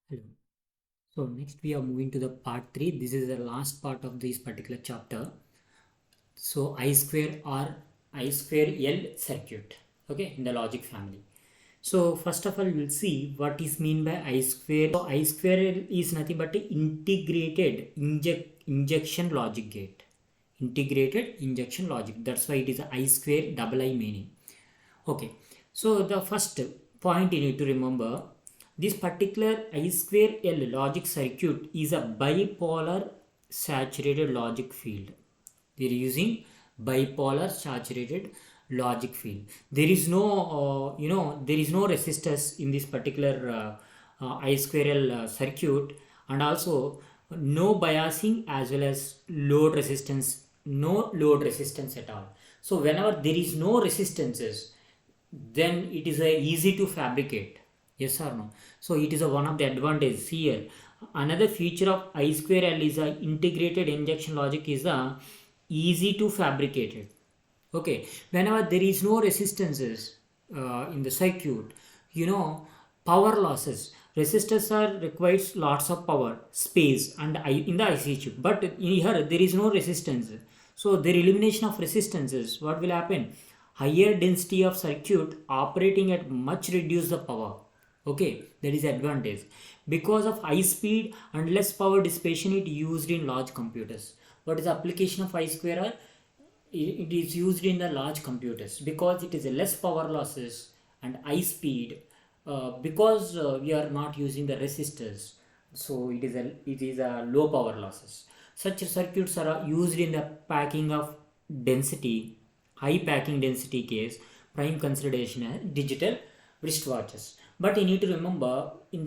Hello. So next we are moving to the part 3. This is the last part of this particular chapter. So I square or I square L circuit. Okay, in the logic family. So first of all, we'll see what is mean by I square. So I square L is nothing but a integrated injection logic gate. Integrated injection logic. That's why it is a I square double I meaning. Okay, so the first point you need to remember, this particular I square L logic circuit is a bipolar saturated logic field. We are using bipolar saturated logic field. There is no, there is no resistors in this particular I square L circuit, and also no biasing as well as load resistance, no load resistance at all. So whenever there is no resistances, then it is easy to fabricate. Yes or no? So it is one of the advantages here. Another feature of I square L is a integrated injection logic is easy to fabricate it. Okay, whenever there is no resistances in the circuit, power losses, resistors are requires lots of power space and in the IC chip, but in here there is no resistance. So the elimination of resistances, what will happen? Higher density of circuit operating at much reduce the power. Okay, that is advantage. Because of high speed and less power dissipation, it used in large computers. What is the application of I square R? It is used in the large computers because it is a less power losses and high speed, because we are not using the resistors, so it is a low power losses. Such circuits are used in the packing of density, high packing density case, prime consideration as digital wristwatches. But you need to remember, in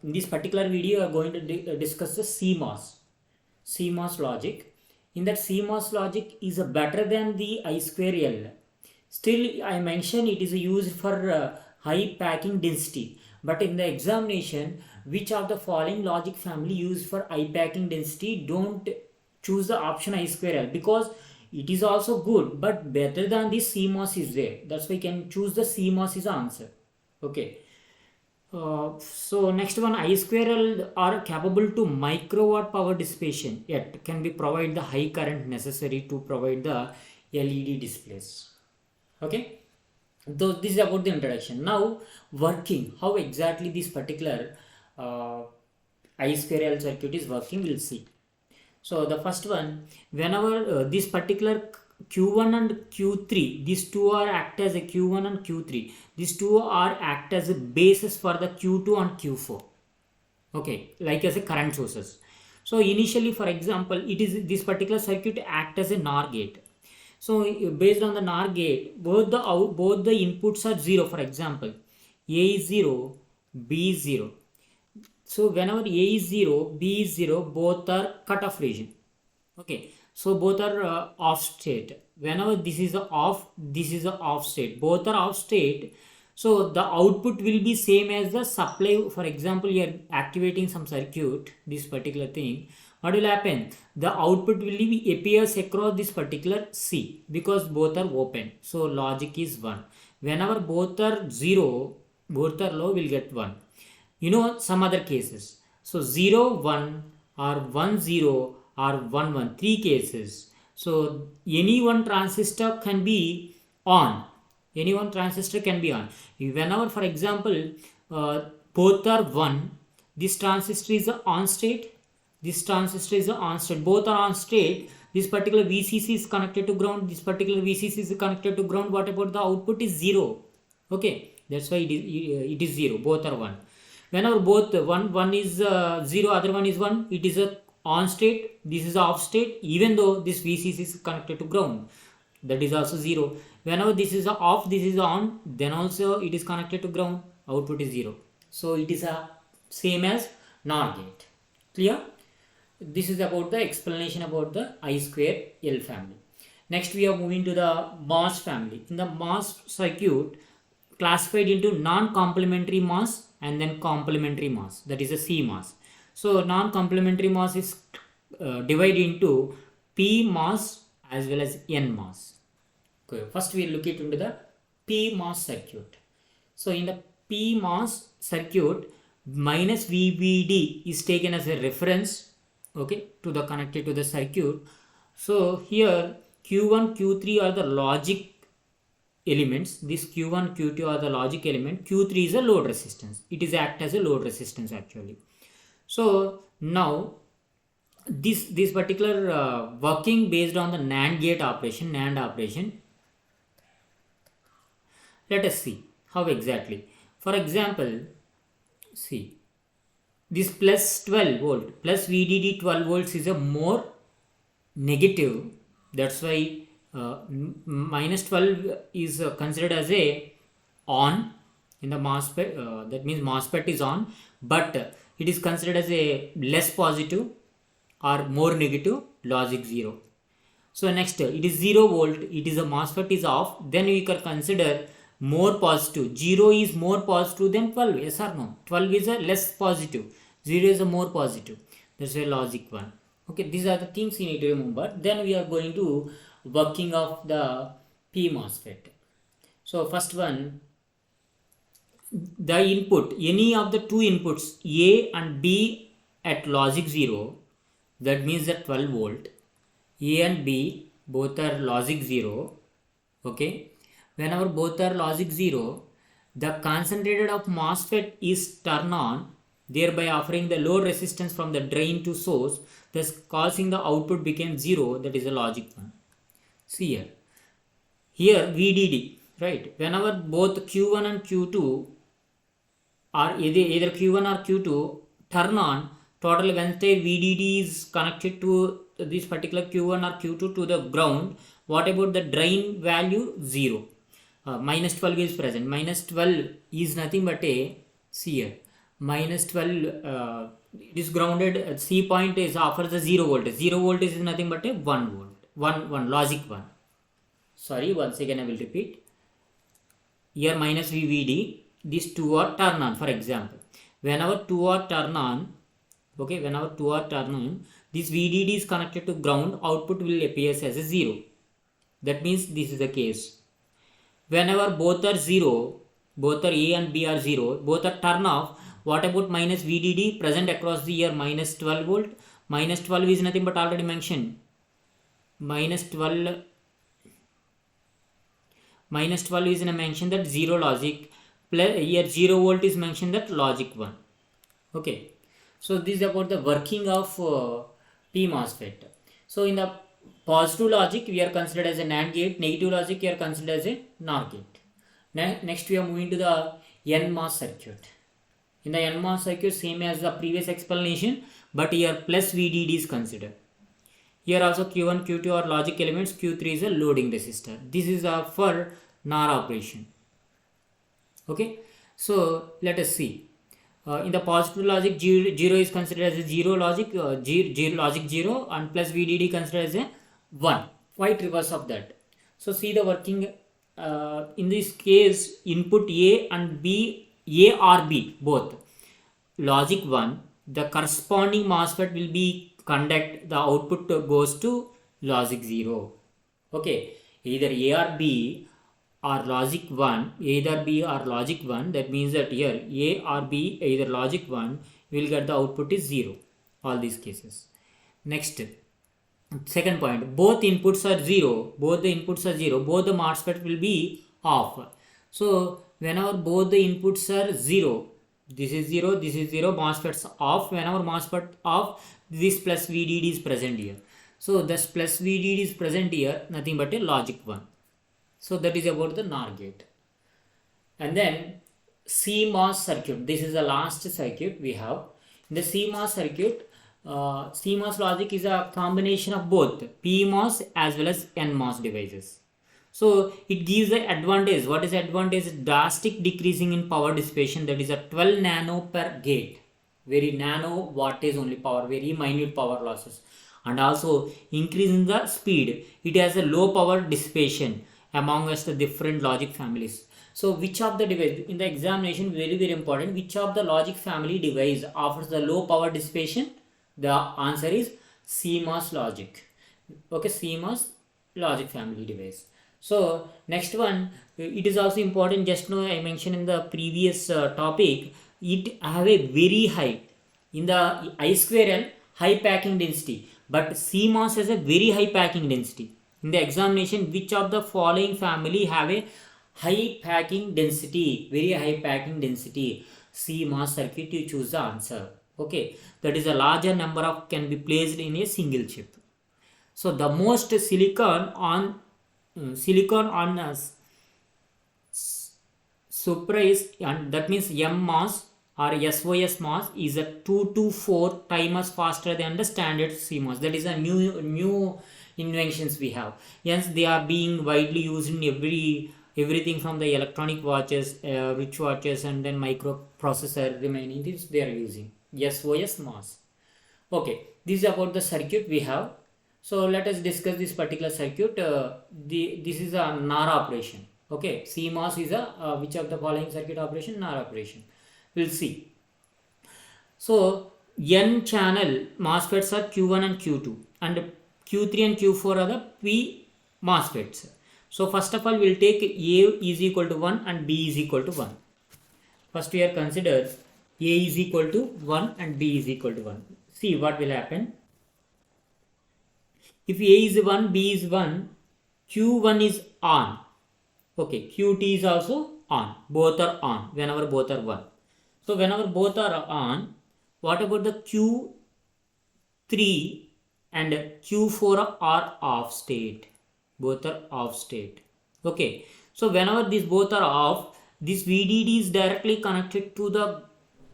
this particular video we are going to discuss the CMOS logic. In that CMOS logic is better than the I square L. Still, I mentioned it is used for high packing density. But in the examination, which of the following logic family used for high packing density? Don't choose the option I square L, because it is also good, but better than this CMOS is there. That's why you can choose the CMOS is the answer. Okay. So next one, I square L are capable to microwatt power dissipation, yet can be provide the high current necessary to provide the LED displays. Okay, so this is about the introduction. Now working, how exactly this particular I square L circuit is working, we'll see. So the first one, whenever this particular Q1 and Q3, these two are act as a Q1 and Q3. These two are act as a basis for the Q2 and Q4. Okay, like as a current sources. So initially, for example, it is this particular circuit act as a NOR gate. So based on the NOR gate, both the inputs are 0. For example, A is 0, B is 0. So whenever A is 0, B is 0, both are cutoff region. Okay, so both are off state. Whenever this is the off, this is the off state. Both are off state. So the output will be same as the supply. For example, you are activating some circuit, this particular thing. What will happen? The output will be appears across this particular C, because both are open. So logic is 1. Whenever both are 0, both are low, will get 1. Some other cases. So 0 1 or 1 0 or 1 1, 3 cases. So any one transistor can be on. Any one transistor can be on. Whenever, for example, both are 1, this transistor is on state, this transistor is on state, both are on state. This particular VCC is connected to ground, this particular VCC is connected to ground. What about the output is 0? Okay, that's why it is 0, both are 1. Whenever both one is 0, other one is 1, it is a on state, this is off state, even though this VCC is connected to ground, that is also 0. Whenever this is off, this is on, then also it is connected to ground, output is 0. So it is a same as NOR gate. Clear? This is about the explanation about the I square L family. Next we are moving to the MOS family. In the MOS circuit, classified into non-complementary MOS and then complementary MOS, that is a CMOS. So non-complementary MOS is divided into PMOS as well as NMOS. Okay, first we look into the PMOS circuit. So in the PMOS circuit, minus VBD is taken as a reference, okay, to the connected to the circuit. So here Q1, Q3 are the logic elements. This Q1, Q2 are the logic element. Q3 is a load resistance. It is act as a load resistance actually. So now this particular working based on the NAND gate operation, NAND operation. Let us see how exactly. For example, see this plus 12 volt plus VDD 12 volts is a more negative. That's why minus 12 is considered as a on in the MOSFET. That means MOSFET is on, but it is considered as a less positive or more negative logic 0. So next, it is 0 volt, it is a MOSFET is off, then we can consider more positive. 0 is more positive than 12, yes or no? 12 is a less positive, 0 is a more positive. That's a logic 1. Okay, these are the things you need to remember. Then we are going to working of the P MOSFET. So first one, the input, any of the two inputs A and B at logic 0, that means that 12 volt. A and B both are logic 0. Okay, whenever both are logic 0, the concentrated of MOSFET is turned on, thereby offering the load resistance from the drain to source, thus causing the output became 0. That is a logic 1. See here VDD, right? Whenever both Q1 and Q2 are either Q1 or Q2 turn on, total when say VDD is connected to this particular Q1 or Q2 to the ground, what about the drain value? 0. Minus 12 is present. Minus 12 is nothing but a, see here, minus 12 it is grounded. C point is offers the 0 voltage. 0 voltage is nothing but a 1 volt. 1 logic 1. Sorry, once again I will repeat. Here minus VVD, these two are turn on. For example, whenever two are turn on, okay, whenever two are turn on, this VDD is connected to ground, output will appear as a 0. That means this is the case. Whenever both are 0, both are A and B are 0, both are turn off, what about minus VDD present across the year minus 12 volt? Minus 12 is nothing but already mentioned. Minus 12 is in a mention that 0 logic, plus here 0 volt is mentioned that logic 1. Okay, so this is about the working of P MOSFET. So in the positive logic we are considered as a NAND gate, negative logic we are considered as a NOR gate. Next we are moving to the NMOS circuit. In the NMOS circuit, same as the previous explanation, but here plus VDD is considered. Here also Q1, Q2 are logic elements, Q3 is a loading resistor. This is for NOR operation. Okay, so let us see. In the positive logic, 0 is considered as a 0 logic, logic 0, and plus VDD considered as a 1. Quite reverse of that. So see the working. In this case, input A and B, A or B both logic 1, the corresponding MOSFET will be conduct, the output goes to logic 0. Okay, either A or B or logic 1, either B or logic 1, that means that here A or B either logic 1 will get the output is 0, all these cases. Next, second point, both inputs are 0, both the inputs are 0, both the MOSFET will be off. So whenever both the inputs are 0, this is 0, this is 0, MOSFET's off. Whenever MOSFET off, this plus VDD is present here. So this plus VDD is present here, nothing but a logic 1. So that is about the NOR gate. And then CMOS circuit. This is the last circuit we have. In the CMOS circuit, CMOS logic is a combination of both PMOS as well as NMOS devices. So it gives the advantage. What is the advantage? Drastic decreasing in power dissipation, that is a 12 nano per gate. Very nano wattage only power, very minute power losses. And also increasing the speed. It has a low power dissipation among us the different logic families. So which of the device, in the examination very important, which of the logic family device offers the low power dissipation? The answer is CMOS logic. Okay, CMOS logic family device. So next one, it is also important, just now I mentioned in the previous topic, it have a very high, in the I square L, high packing density, but CMOS has a very high packing density. In the examination, which of the following family have a high packing density, very high packing density? CMOS circuit, you choose the answer. Okay, that is a larger number of can be placed in a single chip. So the most silicon on surprise, and that means MMOS or SOS MOS is a 2 to 4 times faster than the standard CMOS. That is a new inventions we have. Yes, they are being widely used in everything from the electronic watches, rich watches, and then microprocessor remaining things they are using SOS MOS. Okay, this is about the circuit we have. So let us discuss this particular circuit. This is a NAR operation. Okay, CMOS is a which of the following circuit operation? NAR operation. We'll see. So N channel MOSFETs are Q1 and Q2, and Q3 and Q4 are the P MOSFETs. So first of all, we'll take A is equal to 1 and B is equal to 1. First we are considered A is equal to 1 and B is equal to 1. See what will happen. If A is 1, B is 1, Q1 is on. Okay, Qt is also on. Both are on whenever both are 1. So whenever both are on, what about the Q3 and Q4 are off state? Both are off state. Okay, so whenever these both are off, this VDD is directly connected to the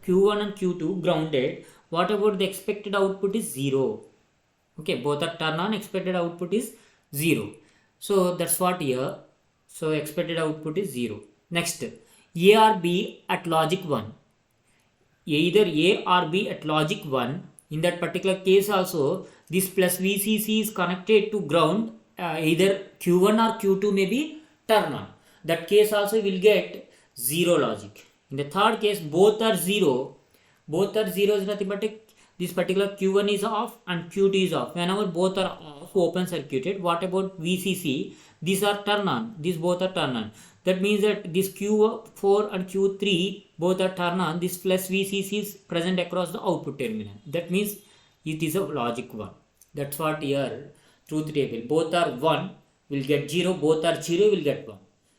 Q1 and Q2 grounded. What about the expected output is 0? Okay, both are turned on, expected output is 0. So that's what here. So expected output is 0. Next, A or B at logic 1. Either A or B at logic 1. In that particular case also, this plus VCC is connected to ground. Either Q1 or Q2 may be turned on. That case also will get 0 logic. In the third case, both are 0. Both are 0 is nothing but this particular Q1 is off and Q2 is off. Whenever both are off, open circuited. What about VCC? These are turn on. These both are turn on. That means that this Q4 and Q3 both are turn on. This plus VCC is present across the output terminal. That means it is a logic 1. That's what here truth table. Both are 1 will get 0. Both are 0 will get 1.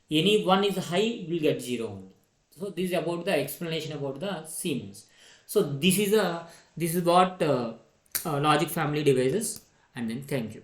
Any 1 is high will get 0 only. So this is about the explanation about the CMOS. So this is what logic family devices, and then thank you.